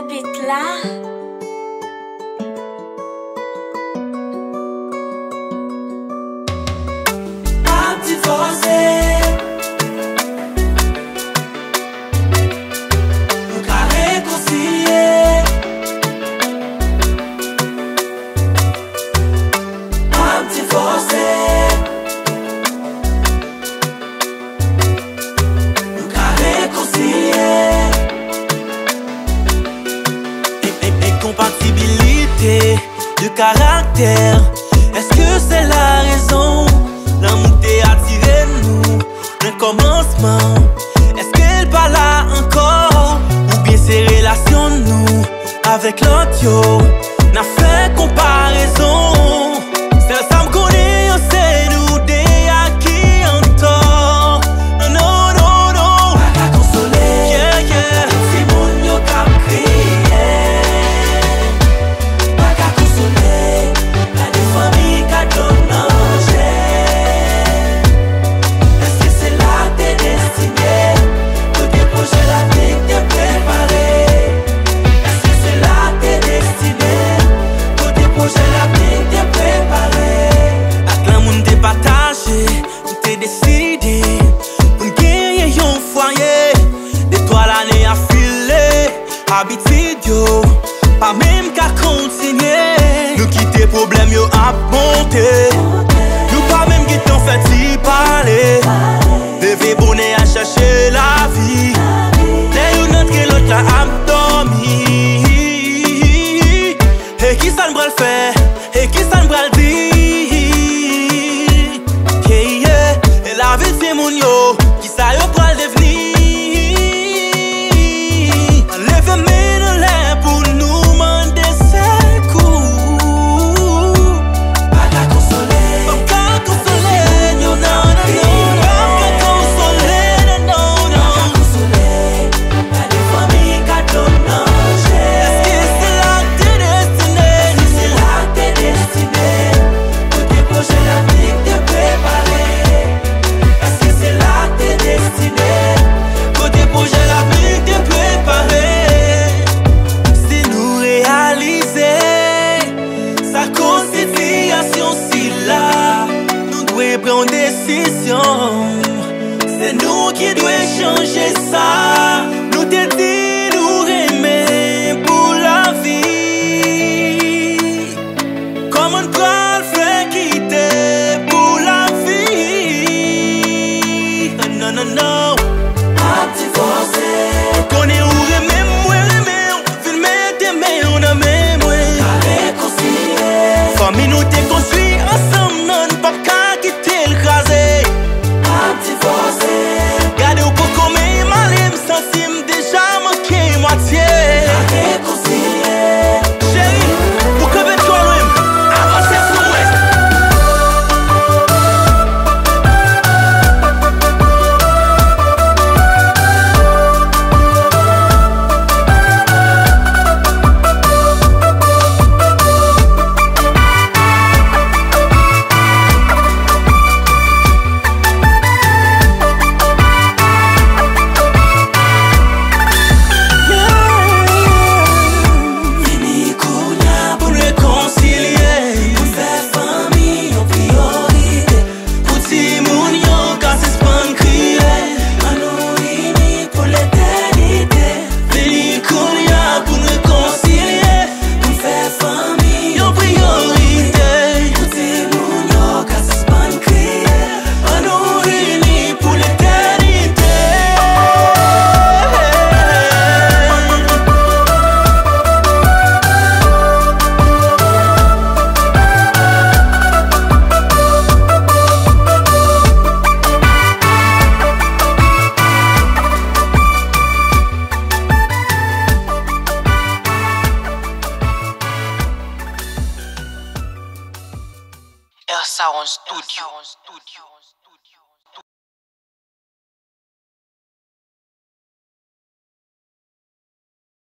ce beat-là. Un petit forcé, nous qu'à réconcilier. Un petit forcé, nous qu'à réconcilier. Incompatibilité de caractère, est-ce que c'est la raison? L'amour t'a attiré nous, le commencement. Est-ce qu'elle pas là encore? Ou bien ces relations nous avec l'autre yo n'a fait comparaison? C'est ça me connaît, c'est nous des acquis en tort. Non, non, non, non. Pas qu'à consoler, yeah, yeah. Si mon yo qu'a crié. Pas qu'à consoler, la des familles qu'a donné. Habitude yo, pas même qu'à continuer. Nous quitter problème yo à monter. Nous pas même qui t'en fait y parler. Lever bonnet à chercher la vie. Dès une autre que l'autre là a dormi. Et qui ça ne le faire? Et qui ça ne le dire? Yeah, yeah. Et la vie c'est mon yo. Qui ça yo pral devenir? C'est nous qui devons changer ça. Nous te dit nous aimer pour la vie. Comment on peut le faire quitter pour la vie? Non, non, non. Un petit forcé. Qu'on est où aimer, moi aimer. Filmer tes mains, on a même moi. Réconcilier. Famille nous t'es construit ensemble, non, pas qu'à quitter le crasé. Un petit forcé. Gardez au pot comme mal, sensim déjà manqué moitié. Réconcilier. Chérie, pour que bête toi loin, avancez sur l'ouest. Sound Studio.